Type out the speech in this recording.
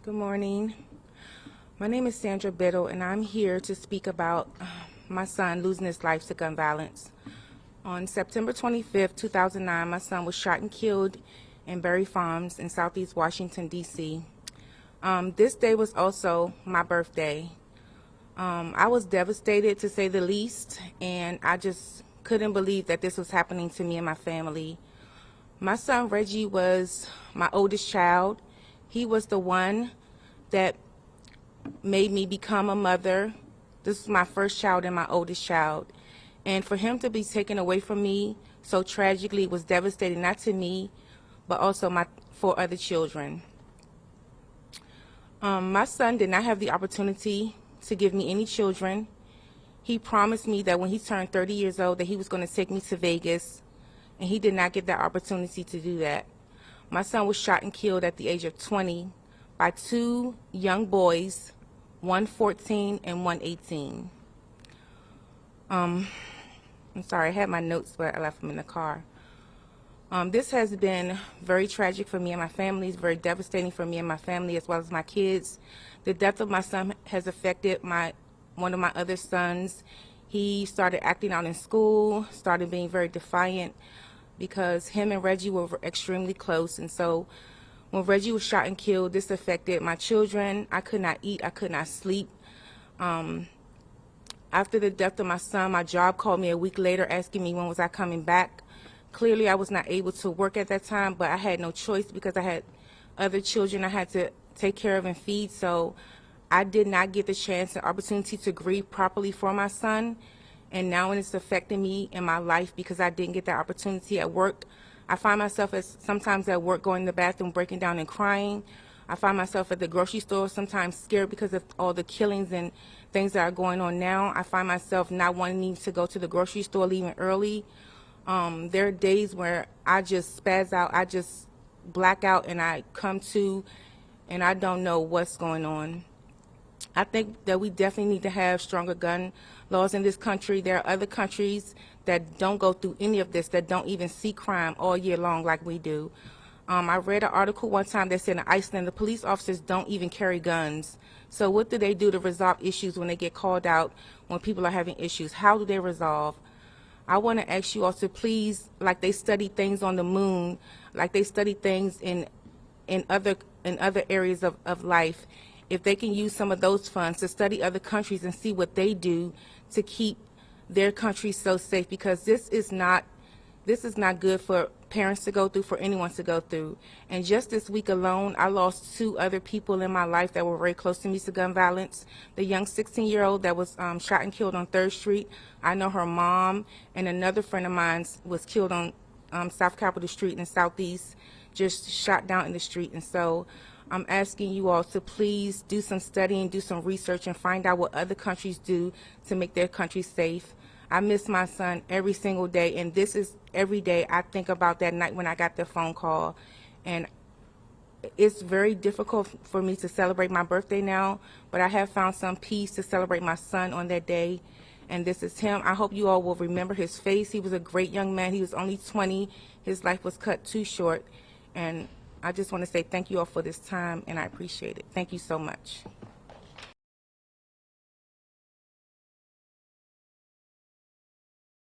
Good morning. My name is Sandra Bittle, and I'm here to speak about my son losing his life to gun violence. On September 25th, 2009, my son was shot and killed in Berry Farms in Southeast Washington, D.C. This day was also my birthday. I was devastated, to say the least, and I just couldn't believe that this was happening to me and my family. My son Reggie was my oldest child. He was the one that made me become a mother. This is my first child and my oldest child. And for him to be taken away from me so tragically was devastating, not to me, but also my 4 other children. My son did not have the opportunity to give me any children. He promised me that when he turned 30 years old that he was going to take me to Vegas, and he did not get that opportunity to do that. My son was shot and killed at the age of 20 by 2 young boys, one 14 and one 18. I'm sorry, I had my notes, but I left them in the car. This has been very tragic for me and my family. It's very devastating for me and my family, as well as my kids. The death of my son has affected one of my other sons. He started acting out in school, started being very defiant, because him and Reggie were extremely close. And so when Reggie was shot and killed, this affected my children. I could not eat, I could not sleep. After the death of my son, my job called me a week later asking me when was I coming back. Clearly I was not able to work at that time, but I had no choice because I had other children I had to take care of and feed. So I did not get the chance and opportunity to grieve properly for my son. And now it's affecting me in my life because I didn't get that opportunity at work. I find myself sometimes at work going to the bathroom, breaking down and crying. I find myself at the grocery store sometimes scared because of all the killings and things that are going on now. I find myself not wanting to go to the grocery store, leaving early. There are days where I just spaz out, I just black out, and I come to and I don't know what's going on. I think that we definitely need to have stronger gun laws in this country. There are other countries that don't go through any of this, that don't even see crime all year long like we do. I read an article one time that said in Iceland the police officers don't even carry guns. So what do they do to resolve issues when they get called out, when people are having issues? How do they resolve? I want to ask you all to please, like they study things on the moon, like they study things in other areas of life, if they can use some of those funds to study other countries and see what they do to keep their country so safe, because this is not good for parents to go through, for anyone to go through. And just this week alone, I lost 2 other people in my life that were very close to me to gun violence. The young 16-year-old that was shot and killed on 3rd Street, I know her mom, and another friend of mine was killed on South Capitol Street in the Southeast, just shot down in the street. And so I'm asking you all to please do some studying, do some research, and find out what other countries do to make their country safe. I miss my son every single day, and this is every day I think about that night when I got the phone call. And it's very difficult for me to celebrate my birthday now, but I have found some peace to celebrate my son on that day, and this is him. I hope you all will remember his face. He was a great young man. He was only 20. His life was cut too short, and I just want to say thank you all for this time, and I appreciate it. Thank you so much.